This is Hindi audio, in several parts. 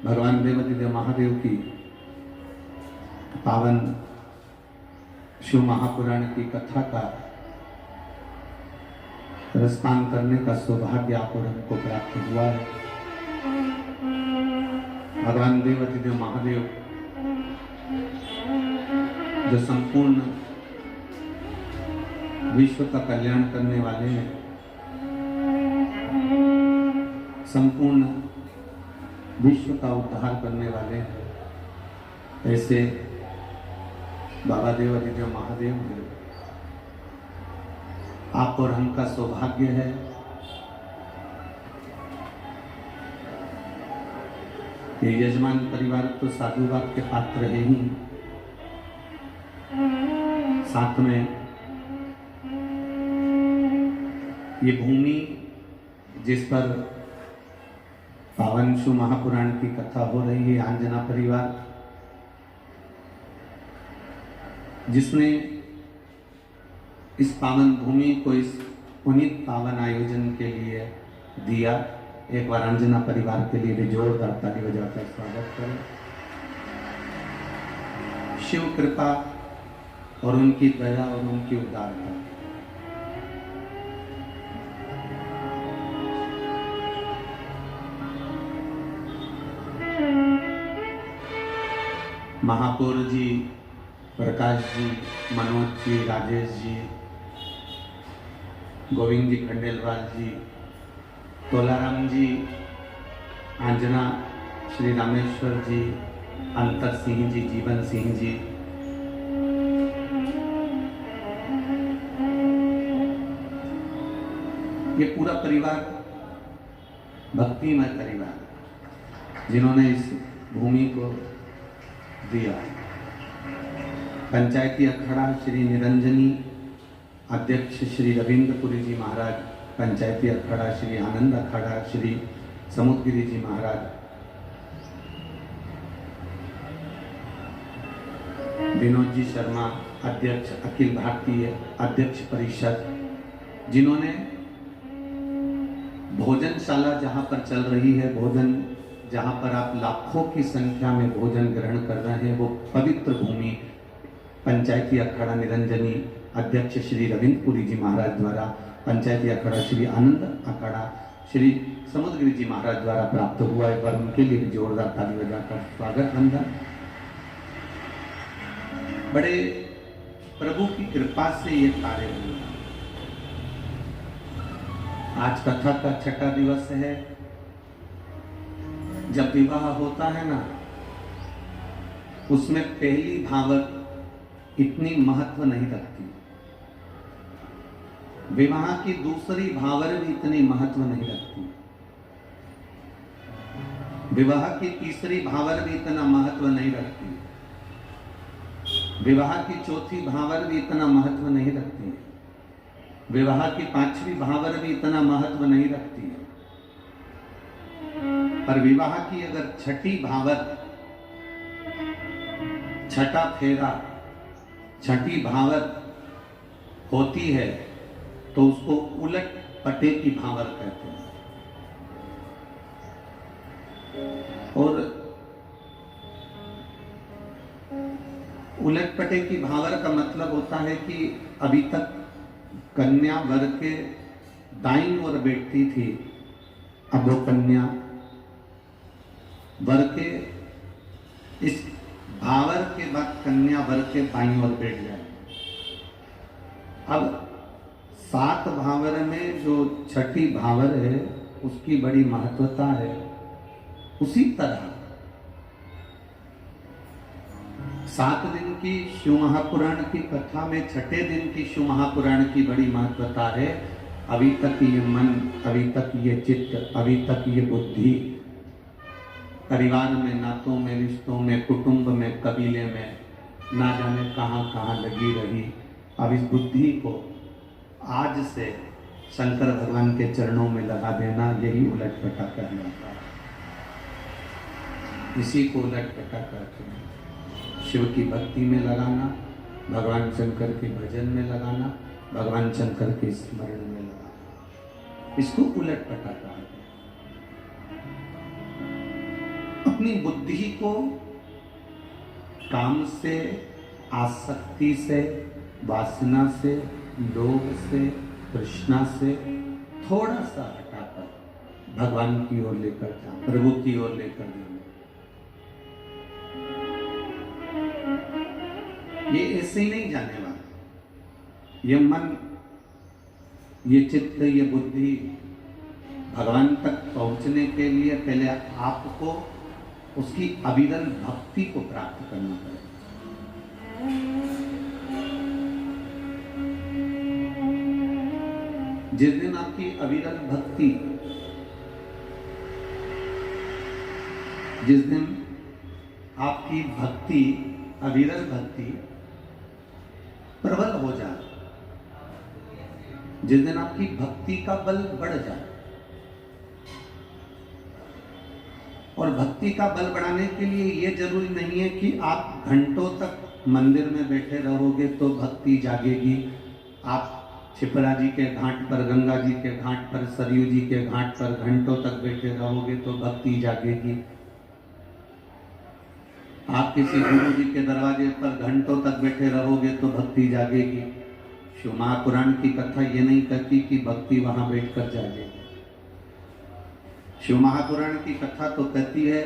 भगवान देवादिदेव महादेव की पावन शिव महापुराण की कथा का रसपान करने का सौभाग्य आप और हमको प्राप्त हुआ है। भगवान देवादिदेव महादेव जो संपूर्ण विश्व का कल्याण करने वाले हैं, संपूर्ण विश्व का उद्धार करने वाले हैं, ऐसे बाबा देवादिदेव महादेव आप और हम का सौभाग्य है कि यजमान परिवार तो साधुवाद के पात्र है ही, साथ में ये भूमि जिस पर पावन शिव महापुराण की कथा हो रही है, आंजना परिवार जिसने इस पावन भूमि को इस पुनीत पावन आयोजन के लिए दिया, एक बार अंजना परिवार के लिए भी जोरदार ताली बजाकर स्वागत करें। शिव कृपा और उनकी दया और उनकी उदारता महापौर जी, प्रकाश जी, मनोज जी, राजेश जी, गोविंद जी खंडेलवाल जी, तोलाराम जी, आंजना, श्री रामेश्वर जी, अंतर सिंह जी, जीवन सिंह जी, ये पूरा परिवार भक्तिमय परिवार जिन्होंने इस भूमि को दिया। पंचायती अखाड़ा श्री निरंजनी अध्यक्ष श्री रविंद्रपुरी जी महाराज, पंचायती अखाड़ा श्री आनंद अखाड़ा श्री समुद्रगिरी जी महाराज, विनोद जी शर्मा अध्यक्ष अखिल भारतीय अध्यक्ष परिषद, जिन्होंने भोजनशाला जहां पर चल रही है, भोजन जहां पर आप लाखों की संख्या में भोजन ग्रहण कर रहे हैं, वो पवित्र भूमि पंचायती अखाड़ा निरंजनी अध्यक्ष श्री रविंद्रपुरी जी महाराज द्वारा, पंचायती अखाड़ा श्री आनंद अखाड़ा श्री समुद्रगिरी जी महाराज द्वारा प्राप्त हुआ है। पर उनके लिए भी जोरदार ताली बजाकर स्वागत वंदन। बड़े प्रभु की कृपा से ये कार्य हुआ। आज कथा का छठा दिवस है। जब विवाह होता है ना, उसमें पहली भावत इतनी महत्व नहीं रखती, विवाह की दूसरी भावर भी इतनी महत्व नहीं रखती, विवाह की तीसरी भावर भी इतना महत्व नहीं रखती, विवाह की चौथी भावर भी इतना महत्व नहीं रखती, विवाह की पांचवी भावर भी इतना महत्व नहीं रखती है। पर विवाह की अगर छठी भावत, छठा फेरा, छठी भावत होती है तो उसको उलट पटे की भावर कहते हैं। और उलट पटे की भावर का मतलब होता है कि अभी तक कन्या वर के दाईं ओर बैठती थी, अब वो कन्या वर के इस भावर के बाद कन्या वर के बाईं ओर बैठ जाए। अब 7 भावर में जो छठी भावर है उसकी बड़ी महत्वता है। उसी तरह 7 दिन की शिव महापुराण की कथा में छठे दिन की शिव महापुराण की बड़ी महत्वता है। अभी तक ये मन, अभी तक ये चित्त, अभी तक ये बुद्धि परिवार में, नातों में, रिश्तों में, कुटुंब में, कबीले में ना जाने कहां कहां लगी रही। अब इस बुद्धि को आज से शंकर भगवान के चरणों में लगा देना, यही उलट पटा कहलाता है। इसी को उलट पटा कहते हैं। शिव की भक्ति में लगाना, भगवान शंकर के भजन में लगाना, भगवान शंकर के स्मरण में लगाना, इसको उलट पटा कहते हैं। अपनी बुद्धि को काम से, आसक्ति से, वासना से, लोभ से, तृष्णा से थोड़ा सा हटाकर भगवान की ओर लेकर जाओ, प्रभु की ओर लेकर जाओ। ये ऐसे ही नहीं जाने वाला। ये मन, ये चित्त, ये बुद्धि भगवान तक पहुंचने के लिए पहले आपको उसकी अविरल भक्ति को प्राप्त करना पड़ेगा। जिस दिन आपकी अविरल भक्ति, जिस दिन आपकी भक्ति, अविरल भक्ति प्रबल हो जाए, जिस दिन आपकी भक्ति का बल बढ़ जाए, और भक्ति का बल बढ़ाने के लिए यह जरूरी नहीं है कि आप घंटों तक मंदिर में बैठे रहोगे तो भक्ति जागेगी। आप छिपरा जी के घाट पर, गंगा जी के घाट पर, सरयू जी के घाट पर घंटों तक बैठे रहोगे तो भक्ति जागेगी। आप किसी गुरु जी के दरवाजे पर घंटों तक बैठे रहोगे तो भक्ति जागेगी। शिव महापुराण की कथा ये नहीं कहती कि भक्ति वहां बैठकर जागेगी। शिव महापुराण की कथा तो कहती है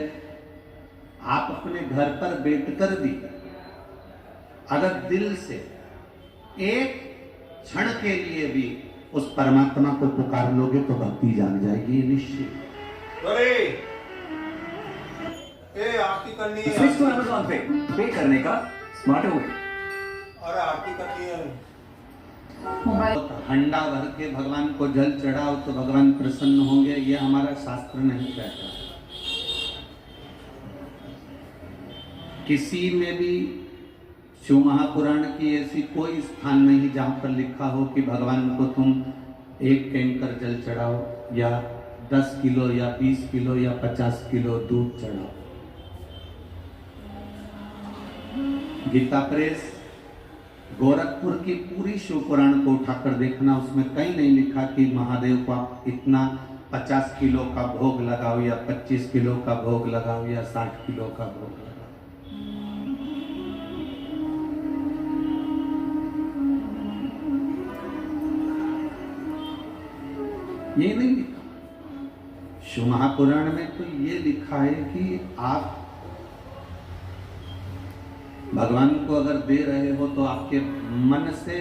आप अपने घर पर बैठकर भी अगर दिल से एक क्षण के लिए भी उस परमात्मा को पुकार लोगे तो भक्ति जाग जाएगी, निश्चित। आरती करनी है। स्विच तो अमेज़न पे पे करने का स्मार्ट हो गए। और आरती करनी है। हंडा भर के भगवान को जल चढ़ाओ तो भगवान प्रसन्न होंगे, ये हमारा शास्त्र नहीं कहता। किसी में भी शिव महापुराण की ऐसी कोई स्थान नहीं जहां पर लिखा हो कि भगवान को तुम 1 टैंकर जल चढ़ाओ या 10 किलो या 20 किलो या 50 किलो दूध चढ़ाओ। गीता प्रेस गोरखपुर की पूरी शिव पुराण को उठाकर देखना, उसमें कहीं नहीं लिखा कि महादेव को आप इतना 50 किलो का भोग लगाओ या 25 किलो का भोग लगाओ या 60 किलो का भोग लगाओ। ये नहीं लिखा। शिव महापुराण में तो ये लिखा है कि आप भगवान को अगर दे रहे हो तो आपके मन से,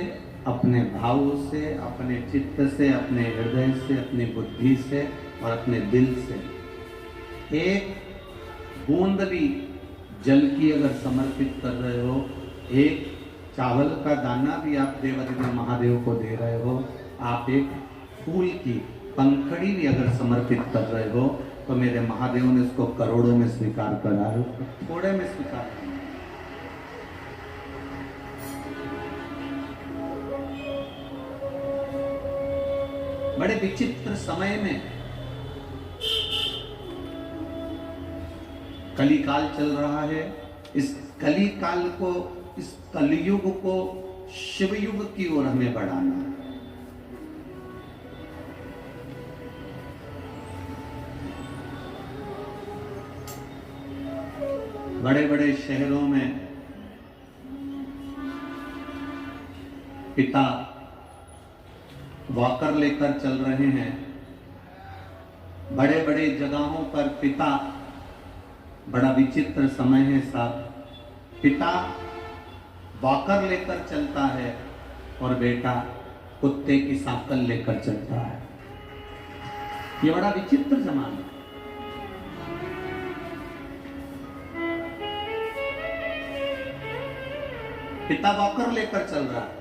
अपने भाव से, अपने चित्त से, अपने हृदय से, अपनी बुद्धि से और अपने दिल से एक बूंद भी जल की अगर समर्पित कर रहे हो, एक चावल का दाना भी आप देवाधिदेव महादेव को दे रहे हो, आप एक फूल की पंखड़ी भी अगर समर्पित कर रहे हो तो मेरे महादेव ने उसको करोड़ों में स्वीकार करा है, थोड़े में स्वीकार। बड़े विचित्र समय में कली काल चल रहा है। इस कली काल को, इस कलयुग को शिव युग की ओर हमें बढ़ाना है। बड़े बड़े शहरों में पिता वॉकर लेकर चल रहे हैं, बड़े बड़े जगहों पर पिता, बड़ा विचित्र समय है साहब, पिता वॉकर लेकर चलता है और बेटा कुत्ते की सांकल लेकर चलता है। ये बड़ा विचित्र जमाना है। पिता वॉकर लेकर चल रहा है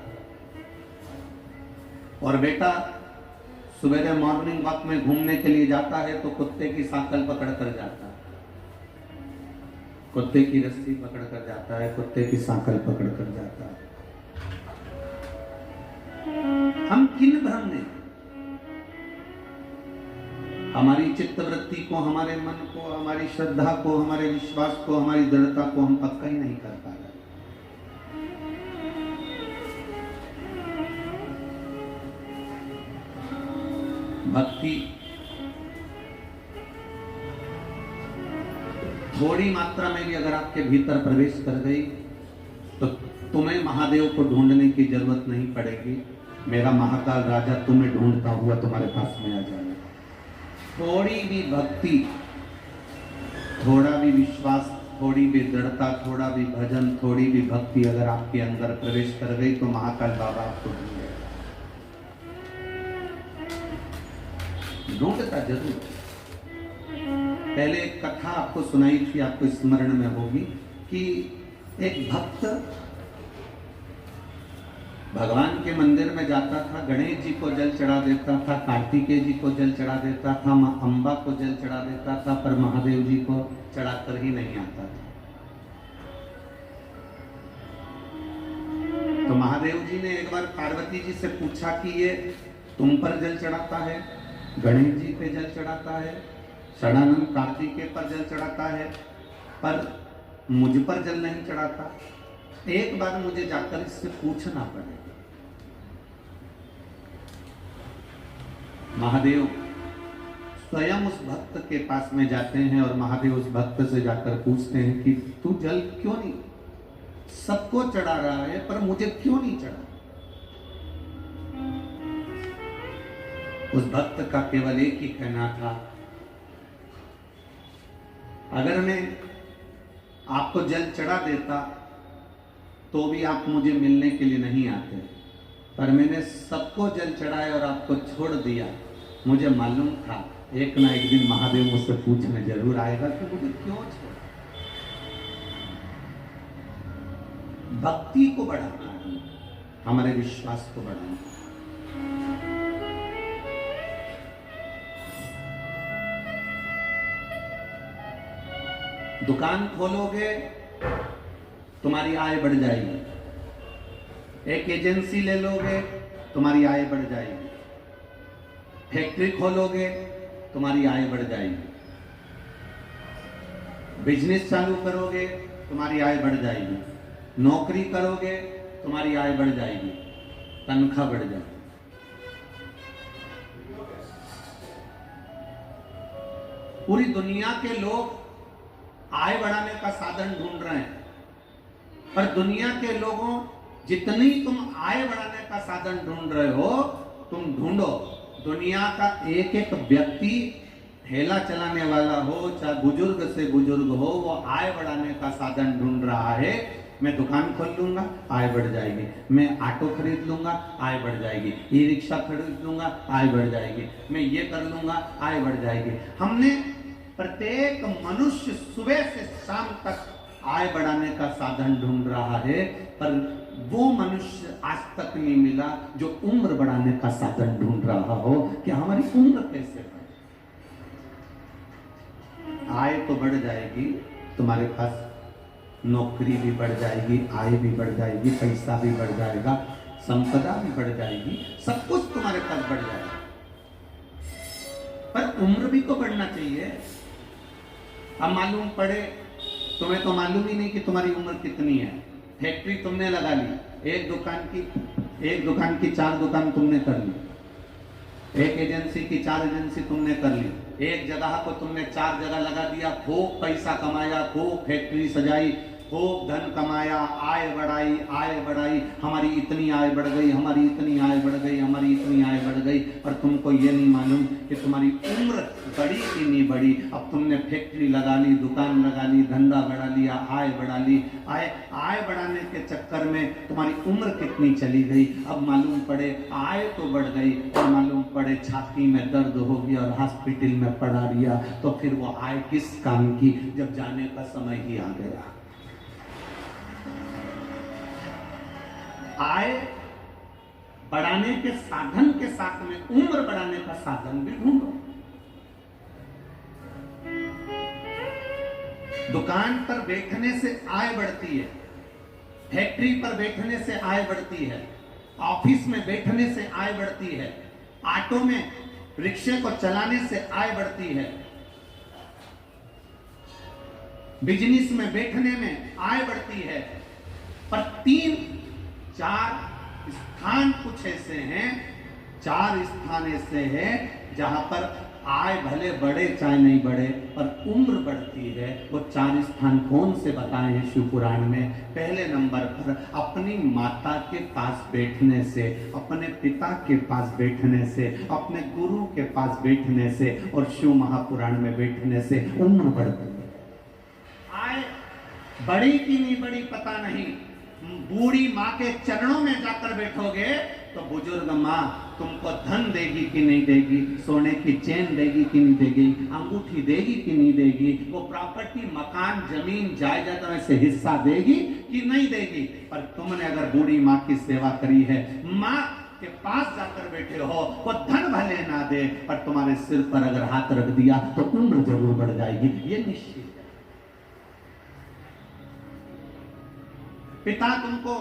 और बेटा सुबह मॉर्निंग वॉक में घूमने के लिए जाता है तो कुत्ते की सांकल पकड़ कर जाता है, कुत्ते की रस्सी पकड़ कर जाता है, कुत्ते की सांकल पकड़ कर जाता है। हम किन भ्रम में, हमारी चित्त वृत्ति को, हमारे मन को, हमारी श्रद्धा को, हमारे विश्वास को, हमारी दृढ़ता को हम पक्का ही नहीं कर पा रहे। भक्ति थोड़ी मात्रा में भी अगर आपके भीतर प्रवेश कर गई तो तुम्हें महादेव को ढूंढने की जरूरत नहीं पड़ेगी। मेरा महाकाल राजा तुम्हें ढूंढता हुआ तुम्हारे पास में आ जाएगा। थोड़ी भी भक्ति, थोड़ा भी विश्वास, थोड़ी भी दृढ़ता, थोड़ा भी भजन, थोड़ी भी भक्ति अगर आपके अंदर प्रवेश कर गई तो महाकाल बाबा आपको ढूंढता जरूर। पहले एक कथा आपको सुनाई थी, आपको स्मरण में होगी कि एक भक्त भगवान के मंदिर में जाता था, गणेश जी को जल चढ़ा देता था, कार्तिकेय जी को जल चढ़ा देता था, मां अंबा को जल चढ़ा देता था, पर महादेव जी को चढ़ाकर ही नहीं आता था। तो महादेव जी ने एक बार पार्वती जी से पूछा कि ये तुम पर जल चढ़ाता है, गणेश जी पे जल चढ़ाता है, षडानंद कार्तिकेय पर जल चढ़ाता है, पर मुझ पर जल नहीं चढ़ाता। एक बार मुझे जाकर इससे पूछना पड़ेगा। महादेव स्वयं उस भक्त के पास में जाते हैं और महादेव उस भक्त से जाकर पूछते हैं कि तू जल क्यों नहीं, सबको चढ़ा रहा है पर मुझे क्यों नहीं चढ़ा। उस भक्त का केवल एक ही कहना था, अगर मैं आपको जल चढ़ा देता तो भी आप मुझे मिलने के लिए नहीं आते, पर मैंने सबको जल चढ़ाया और आपको छोड़ दिया। मुझे मालूम था एक ना एक दिन महादेव मुझसे पूछने जरूर आएगा कि मुझे क्यों छोड़ा। भक्ति को बढ़ाना है, हमारे विश्वास को बढ़ाना। दुकान खोलोगे तुम्हारी आय बढ़ जाएगी, एक एजेंसी ले लोगे तुम्हारी आय बढ़ जाएगी, फैक्ट्री खोलोगे तुम्हारी आय बढ़ जाएगी, बिजनेस चालू करोगे तुम्हारी आय बढ़ जाएगी, नौकरी करोगे तुम्हारी आय बढ़ जाएगी, तनख्वाह बढ़ जाएगी। पूरी दुनिया के लोग आय बढ़ाने का साधन ढूंढ रहे हैं, पर दुनिया के लोगों जितनी तुम आय बढ़ाने का साधन ढूंढ रहे हो, तुम ढूंढो। दुनिया का एक एक व्यक्ति ठेला चलाने वाला हो, चाहे बुजुर्ग से बुजुर्ग हो, वो आय बढ़ाने का साधन ढूंढ रहा है। मैं दुकान खोल लूंगा आय बढ़ जाएगी, मैं ऑटो खरीद लूंगा आय बढ़ जाएगी, ई रिक्शा खरीद लूंगा आय बढ़ जाएगी, मैं ये कर लूंगा आय बढ़ जाएगी। हमने प्रत्येक मनुष्य सुबह से शाम तक आय बढ़ाने का साधन ढूंढ रहा है, पर वो मनुष्य आज तक नहीं मिला जो उम्र बढ़ाने का साधन ढूंढ रहा हो कि हमारी उम्र कैसे बढ़े। आय तो बढ़ जाएगी, तुम्हारे पास नौकरी भी बढ़ जाएगी, आय भी बढ़ जाएगी, पैसा भी बढ़ जाएगा, संपदा भी बढ़ जाएगी, सब कुछ तुम्हारे पास बढ़ जाएगा, पर उम्र भी तो बढ़ना चाहिए। अब मालूम पड़े, तुम्हें तो मालूम ही नहीं कि तुम्हारी उम्र कितनी है। फैक्ट्री तुमने लगा ली, एक दुकान की 4 दुकान तुमने कर ली, एक एजेंसी की 4 एजेंसी तुमने कर ली, एक जगह को तुमने 4 जगह लगा दिया, खूब पैसा कमाया, खूब फैक्ट्री सजाई, खूब धन कमाया, आय बढ़ाई, हमारी इतनी आय बढ़ गई, हमारी इतनी आय बढ़ गई, हमारी इतनी आय बढ़ गई, पर तुमको ये नहीं मालूम कि तुम्हारी उम्र बड़ी कि नहीं बढ़ी। अब तुमने फैक्ट्री लगा ली, दुकान लगा ली, धंधा बढ़ा लिया, आय बढ़ा ली, आय बढ़ाने के चक्कर में तुम्हारी उम्र कितनी चली गई। अब मालूम पड़े आय तो बढ़ गई और मालूम पड़े छाती में दर्द हो गया और हॉस्पिटल में पड़ा दिया, तो फिर वो आय किस काम की जब जाने का समय ही आ गया। आय बढ़ाने के साधन के साथ में उम्र बढ़ाने का साधन भी ढूंढो। दुकान पर बैठने से आय बढ़ती है, फैक्ट्री पर बैठने से आय बढ़ती है, ऑफिस में बैठने से आय बढ़ती है, ऑटो में रिक्शे को चलाने से आय बढ़ती है, बिजनेस में बैठने में आय बढ़ती है। पर 3-4 स्थान कुछ ऐसे हैं, 4 स्थान ऐसे हैं जहां पर आय भले बढ़े चाहे नहीं बढ़े, पर उम्र बढ़ती है। वो 4 स्थान कौन से बताए हैं शिव पुराण में? पहले नंबर पर अपनी माता के पास बैठने से, अपने पिता के पास बैठने से, अपने गुरु के पास बैठने से और शिव महापुराण में बैठने से उम्र बढ़ती है। आय बड़ी की नहीं बड़ी पता नहीं, बूढ़ी माँ के चरणों में जाकर बैठोगे तो बुजुर्ग माँ तुमको धन देगी कि नहीं देगी, सोने की चेन देगी कि नहीं देगी, अंगूठी देगी कि नहीं देगी, वो प्रॉपर्टी मकान जमीन जायदाद में से हिस्सा देगी कि नहीं देगी। पर तुमने अगर बूढ़ी माँ की सेवा करी है, माँ के पास जाकर बैठे हो, वो धन भले ना दे पर तुम्हारे सिर पर अगर हाथ रख दिया तो उम्र जरूर बढ़ जाएगी, ये निश्चित है। पिता तुमको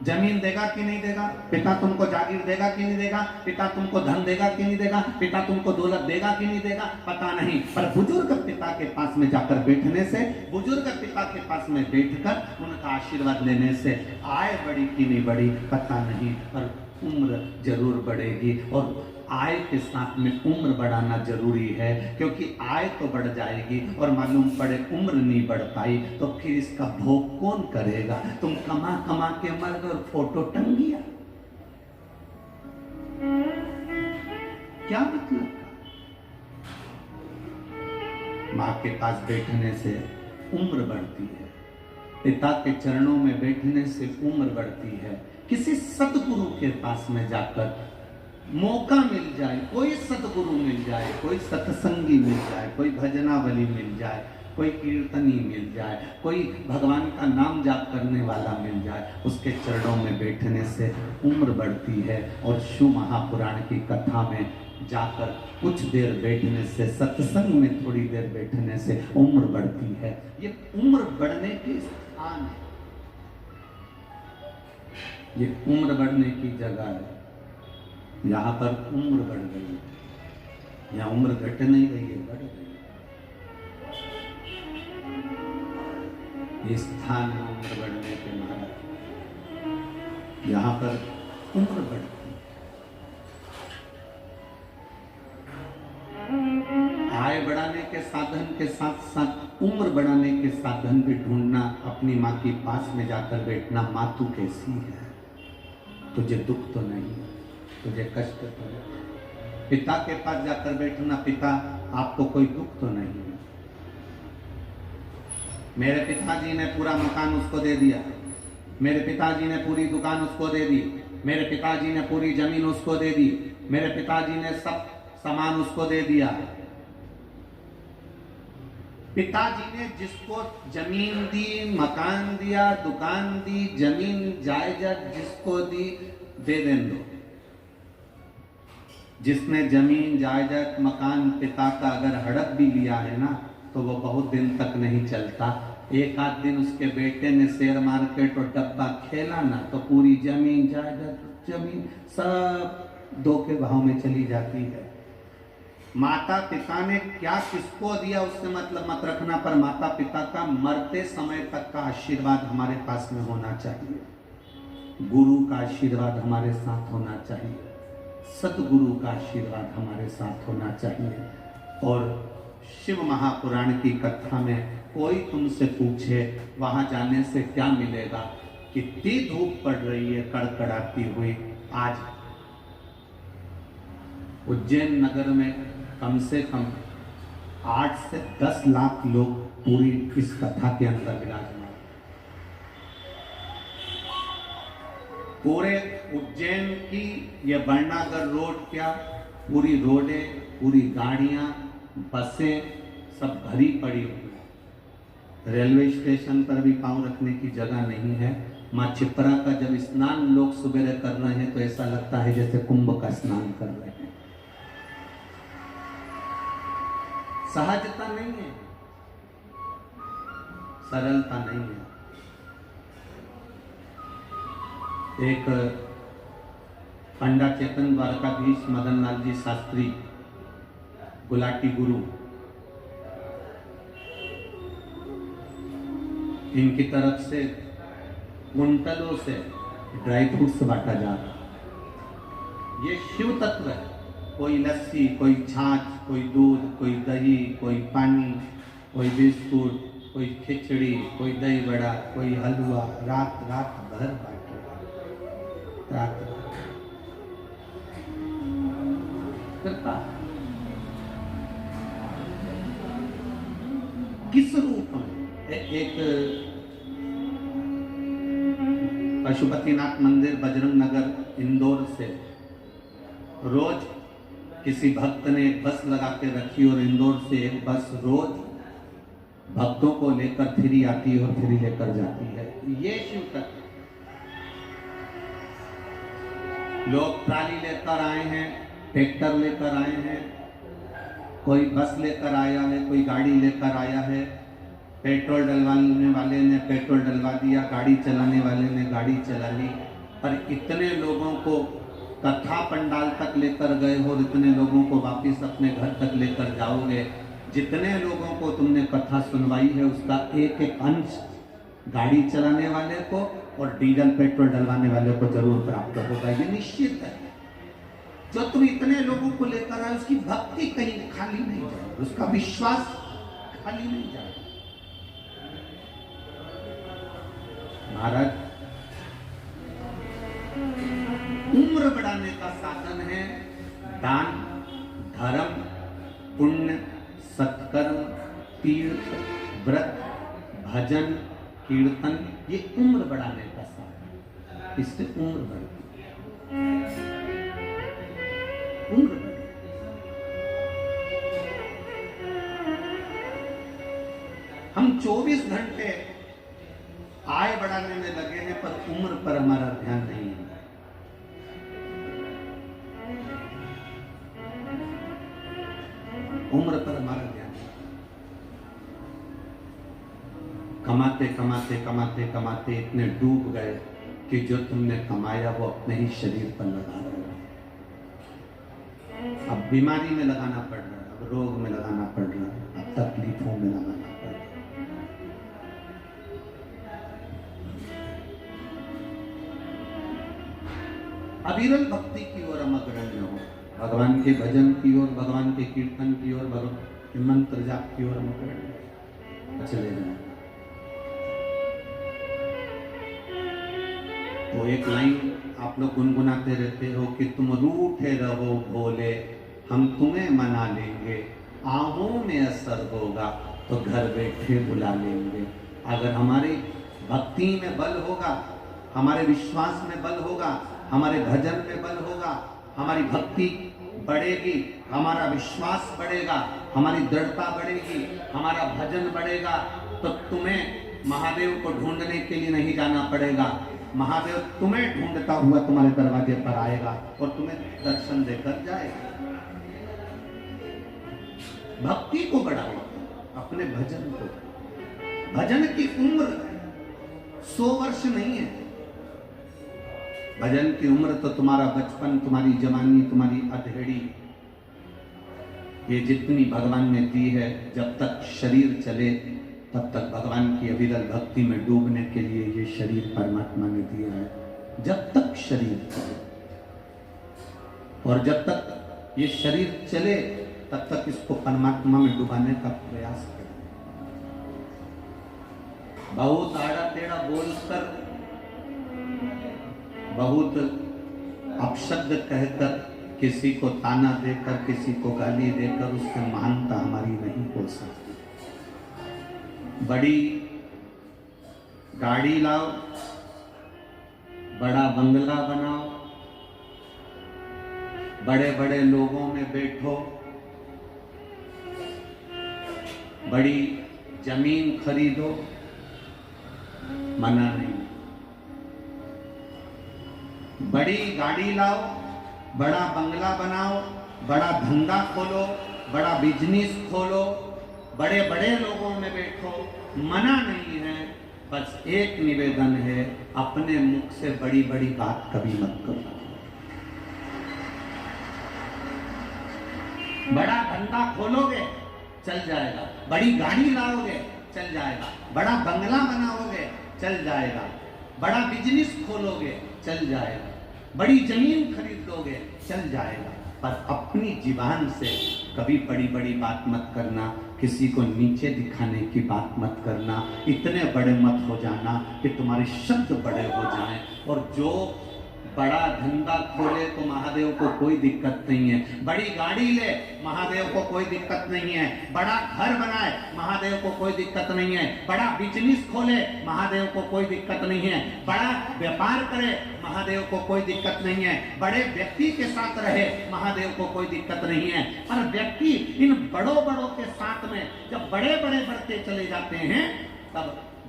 जमीन देगा कि नहीं देगा, पिता तुमको जागीर देगा कि नहीं देगा, पिता तुमको धन देगा कि नहीं देगा, पिता तुमको दौलत देगा कि नहीं देगा, पता नहीं। पर बुजुर्ग पिता के पास में जाकर बैठने से, बुजुर्ग पिता के पास में बैठकर उनका आशीर्वाद लेने से आय बढ़ी कि नहीं बढ़ी पता नहीं, पर उम्र जरूर बढ़ेगी। और आय के साथ में उम्र बढ़ाना जरूरी है, क्योंकि आय तो बढ़ जाएगी और मालूम पड़े उम्र नहीं बढ़ पाई तो फिर इसका भोग कौन करेगा? तुम कमा कमा के मर गए और फोटो टंग गया, क्या मतलब? माँ के पास बैठने से उम्र बढ़ती है, पिता के चरणों में बैठने से उम्र बढ़ती है। किसी सतगुरु के पास में जाकर मौका मिल जाए, कोई सतगुरु मिल जाए, कोई सत्संगी मिल जाए, कोई भजनावली मिल जाए, कोई कीर्तनी मिल जाए, कोई भगवान का नाम जाप करने वाला मिल जाए, उसके चरणों में बैठने से उम्र बढ़ती है। और शिव महापुराण की कथा में जाकर कुछ देर बैठने से, सत्संग में थोड़ी देर बैठने से उम्र बढ़ती है। ये उम्र बढ़ने के स्थान है, ये उम्र बढ़ने की जगह है। यहाँ पर उम्र बढ़ गई, यहाँ उम्र घट नहीं रही है, बढ़ गई। ये स्थान है उम्र बढ़ने के महाराज, यहाँ पर उम्र बढ़ती है। आय बढ़ाने के साधन के साथ साथ उम्र बढ़ाने के साधन भी ढूंढना, अपनी माँ के पास में जाकर बैठना। माँ तू कैसी है, तुझे दुख तो नहीं है, तुझे कष्ट तो नहीं। पिता के पास जाकर बैठना, पिता आपको कोई दुख तो नहीं है। मेरे पिताजी ने पूरा मकान उसको दे दिया, मेरे पिताजी ने पूरी दुकान उसको दे दी, मेरे पिताजी ने पूरी जमीन उसको दे दी, मेरे पिताजी ने सब सामान उसको दे दिया। पिताजी ने जिसको जमीन दी, मकान दिया, दुकान दी, जमीन जायदाद जिसको दी, दे दें दो। जिसने जमीन जायदाद मकान पिता का अगर हड़प भी लिया है ना, तो वो बहुत दिन तक नहीं चलता। एक आध दिन उसके बेटे ने शेयर मार्केट और डब्बा खेला ना, तो पूरी जमीन जायदाद जमीन सब 2 के भाव में चली जाती है। माता पिता ने क्या किसको दिया उससे मतलब मत रखना, पर माता पिता का मरते समय तक का आशीर्वाद हमारे पास में होना चाहिए, गुरु का आशीर्वाद हमारे साथ होना चाहिए, सतगुरु का आशीर्वाद हमारे साथ होना चाहिए। और शिव महापुराण की कथा में कोई तुमसे पूछे वहां जाने से क्या मिलेगा, कितनी धूप पड़ रही है कड़कड़ाती हुई। आज उज्जैन नगर में कम से कम 8 से 10 लाख लोग पूरी इस कथा के अंदर विराजमान। पूरे उज्जैन की ये बरनागर रोड, क्या पूरी रोडें, पूरी गाड़ियां, बसें सब भरी पड़ी हुई। रेलवे स्टेशन पर भी पांव रखने की जगह नहीं है। माँ चिपरा का जब स्नान लोग सुबह कर रहे हैं तो ऐसा लगता है जैसे कुंभ का स्नान कर रहे हैं। सहजता नहीं है, सरलता नहीं है। एक पंडा चेतन द्वारकाधीश मदन लाल जी शास्त्री, गुलाटी गुरु, इनकी तरफ से कुंटलों से ड्राई फ्रूट्स बांटा जा रहा। ये शिव तत्व है, कोई लस्सी, कोई छाछ, कोई दूध, कोई दही, कोई पानी, कोई बिस्कुट, कोई खिचड़ी, कोई दही बड़ा, कोई हलवा, रात रात भर बांटे, रात भर कृपा किस रूप में। एक पशुपतिनाथ मंदिर बजरंग नगर इंदौर से रोज किसी भक्त ने एक बस लगा के रखी और इंदौर से एक बस रोज भक्तों को लेकर फ्री आती है और फ्री लेकर जाती है। ये शिव तत्व। लोग ट्राली लेकर आए हैं, ट्रैक्टर लेकर आए हैं, कोई बस लेकर आया है, कोई गाड़ी लेकर आया है, पेट्रोल डलवाने वाले ने पेट्रोल डलवा दिया, गाड़ी चलाने वाले ने गाड़ी चला ली, पर इतने लोगों को कथा पंडाल तक लेकर गए हो, इतने लोगों को वापस अपने घर तक लेकर जाओगे। जितने लोगों को तुमने कथा सुनवाई है उसका एक एक अंश गाड़ी चलाने वाले को और डीजल पेट्रोल डलवाने वाले को जरूर प्राप्त होगा, ये निश्चित है। जो तुम इतने लोगों को लेकर आए उसकी भक्ति कहीं खाली नहीं जाएगी, उसका विश्वास खाली नहीं जाएगा। भारत उम्र बढ़ाने का साधन है दान, धर्म, पुण्य, सत्कर्म, तीर्थ, व्रत, भजन, कीर्तन, ये उम्र बढ़ाने का साधन है। इससे उम्र बढ़ती है, उम्र बढ़ती। हम 24 घंटे आय बढ़ाने में लगे हैं पर उम्र पर हमारा ध्यान नहीं है। उम्र पर हमारा ध्यान नहीं। कमाते कमाते कमाते कमाते इतने डूब गए कि जो तुमने कमाया वो अपने ही शरीर पर लगा रहे हो। अब बीमारी में लगाना पड़ रहा है, अब रोग में लगाना पड़ रहा है, अब तकलीफों में लगाना पड़ रहा है। अविरल भक्ति की ओर हम अग्रणी हो, भगवान के भजन की ओर, भगवान के कीर्तन की ओर, भगवान के मंत्र जाप की ओर हम अग्रणी चले जाए। वो एक लाइन आप लोग गुनगुनाते रहते हो कि तुम रूठे रहो भोले, हम तुम्हें मना लेंगे, आहों में असर होगा तो घर बैठे बुला लेंगे। अगर हमारी भक्ति में बल होगा, हमारे विश्वास में बल होगा, हमारे भजन में बल होगा, हमारी भक्ति बढ़ेगी, हमारा विश्वास बढ़ेगा, हमारी दृढ़ता बढ़ेगी, हमारा भजन बढ़ेगा, तो तुम्हें महादेव को ढूंढने के लिए नहीं जाना पड़ेगा। महादेव तुम्हें ढूंढता हुआ तुम्हारे दरवाजे पर आएगा और तुम्हें दर्शन देकर जाएगा। भक्ति को बढ़ाओ, अपने भजन को। भजन की उम्र 100 वर्ष नहीं है। भजन की उम्र तो तुम्हारा बचपन, तुम्हारी जवानी, तुम्हारी अधेड़ी, ये जितनी भगवान ने दी है, जब तक शरीर चले तब तक भगवान की अविरल भक्ति में डूबने के लिए ये शरीर परमात्मा ने दिया है। जब तक शरीर चले और जब तक ये शरीर चले तब तक इसको परमात्मा में डुबाने का प्रयास करें। बहुत आड़ा टेढ़ा बोलकर, बहुत अपशब्द कहकर, किसी को ताना देकर, किसी को गाली देकर उससे महानता हमारी नहीं हो सकती। बड़ी गाड़ी लाओ, बड़ा बंगला बनाओ, बड़े बड़े लोगों में बैठो, बड़ी जमीन खरीदो, मना नहीं। बड़ी गाड़ी लाओ, बड़ा बंगला बनाओ, बड़ा धंधा खोलो, बड़ा बिजनेस खोलो, बड़े बड़े लोगों में बैठो, मना नहीं है। बस एक निवेदन है, अपने मुख से बड़ी बड़ी बात कभी मत करो। बड़ा धंधा खोलोगे चल जाएगा, बड़ी गाड़ी लाओगे चल जाएगा, बड़ा बंगला बनाओगे चल जाएगा, बड़ा बिजनेस खोलोगे चल जाएगा, बड़ी जमीन खरीद लोगे चल जाएगा, पर अपनी जीवान से कभी बड़ी बड़ी बात मत करना, किसी को नीचे दिखाने की बात मत करना, इतने बड़े मत हो जाना कि तुम्हारे शब्द बड़े हो जाएं। और जो बड़ा धंधा खोले तो महादेव को कोई दिक्कत नहीं है, बड़ी गाड़ी ले महादेव को कोई दिक्कत नहीं है, बड़ा घर बनाए महादेव को कोई दिक्कत नहीं है, बड़ा बिजनेस खोले महादेव को कोई दिक्कत नहीं है, बड़ा व्यापार करे महादेव को कोई दिक्कत नहीं है, बड़े व्यक्ति के साथ रहे महादेव को कोई दिक्कत नहीं है। पर व्यक्ति इन बड़ों के साथ में जब बड़े बढ़ते चले जाते हैं, तब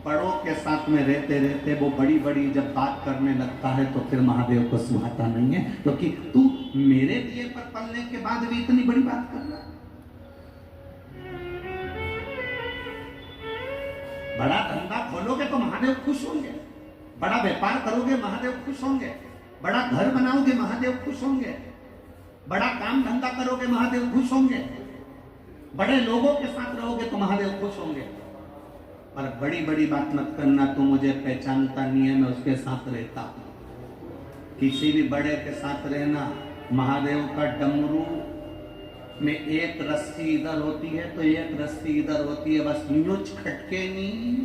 बड़ों के साथ में रहते रहते वो बड़ी बड़ी जब बात करने लगता है तो फिर महादेव को सुहाता नहीं है, क्योंकि तू मेरे दिए पर पलने के बाद भी इतनी बड़ी बात कर रहा है। बड़ा धंधा खोलोगे तो महादेव खुश होंगे, बड़ा व्यापार करोगे महादेव खुश होंगे, बड़ा घर बनाओगे महादेव खुश होंगे, बड़ा काम धंधा करोगे महादेव खुश होंगे, बड़े लोगों के साथ रहोगे तो महादेव खुश होंगे। पर बड़ी बड़ी बात मत करना, तू मुझे पहचानता नहीं है, मैं उसके साथ रहता हूं। किसी भी बड़े के साथ रहना, महादेव का डमरू में एक रस्सी इधर होती है तो एक रस्सी इधर होती है, बस यूं खटके नहीं,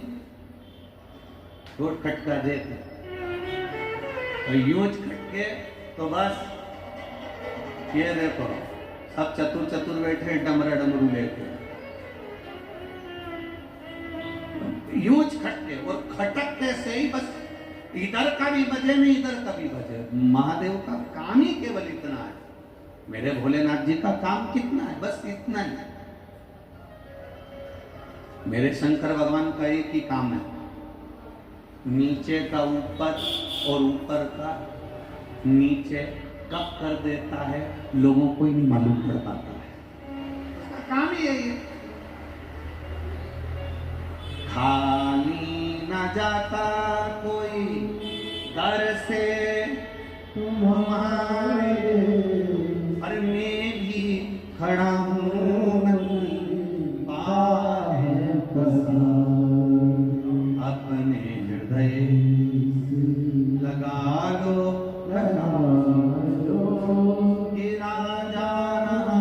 रोड खटका देते और यूं खटके तो बस ये देखो सब चतुर बैठे डमरा डमरू लेके यूज खटके, और खटकते से ही बस इधर का भी बजे नहीं इधर का भी बजे। महादेव का काम ही केवल इतना है, मेरे भोलेनाथ जी का काम कितना है, बस इतना ही। मेरे शंकर भगवान का एक ही काम है, नीचे का ऊपर और ऊपर का नीचे कब कर देता है लोगों को ही नहीं मालूम पड़ पाता है, उसका काम ही यही है। खाली न जाता कोई दर से तुम्हारे, और मैं भी खड़ा हूँ अपने हृदय लगा लो कि राजा रहा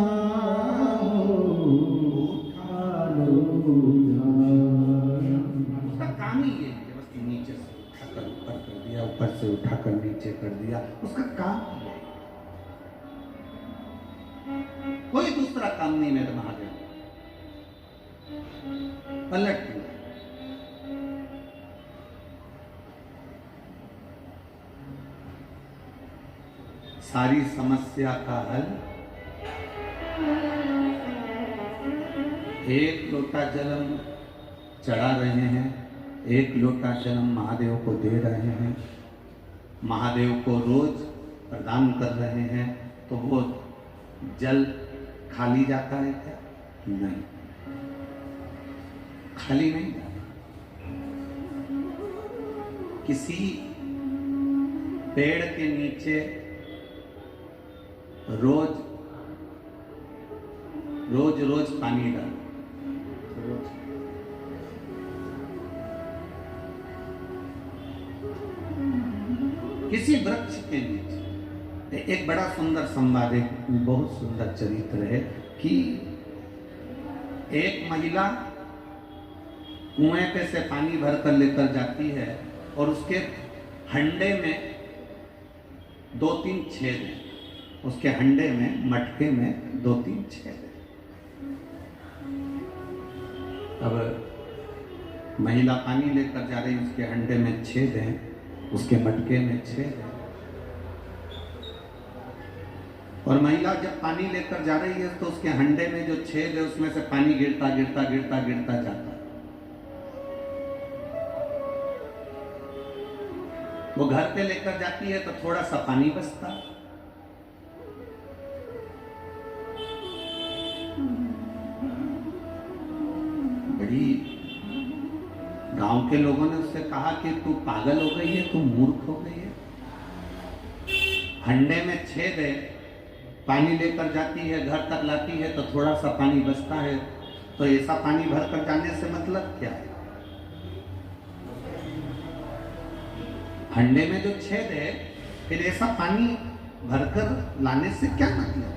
ऊपर से उठाकर नीचे कर दिया, उसका काम है, कोई दूसरा काम नहीं मेरे महादेव। पलट दिया, सारी समस्या का हल एक लोटा जल चढ़ा रहे हैं, एक लोटा जल महादेव को दे रहे हैं, महादेव को रोज प्रदान कर रहे हैं, तो वो जल खाली जाता है क्या? नहीं, खाली नहीं जाता। किसी पेड़ के नीचे रोज पानी डाल, किसी वृक्ष के नीचे। एक बड़ा सुंदर संवाद, एक बहुत सुंदर चरित्र है कि एक महिला कुएं पे से पानी भर कर लेकर जाती है और उसके हंडे में 2-3 छेद हैं, उसके हंडे में मटके में 2-3 छेद हैं। अब महिला पानी लेकर जा रही, उसके हंडे में छेद हैं, उसके मटके में छेद है, और महिला जब पानी लेकर जा रही है तो उसके हंडे में जो छेद है उसमें से पानी गिरता जाता है। वो घर पे लेकर जाती है तो थोड़ा सा पानी बचता, बड़ी गांव के लोगों ने उससे कहा कि तू पागल हो गई है, तू मूर्ख हो गई है, हंडे में छेद है, पानी लेकर जाती है, घर तक लाती है तो थोड़ा सा पानी बचता है, तो ऐसा पानी भर कर जाने से मतलब क्या है? हंडे में जो छेद है, फिर ऐसा पानी भरकर लाने से क्या मतलब है?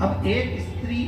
अब एक स्त्री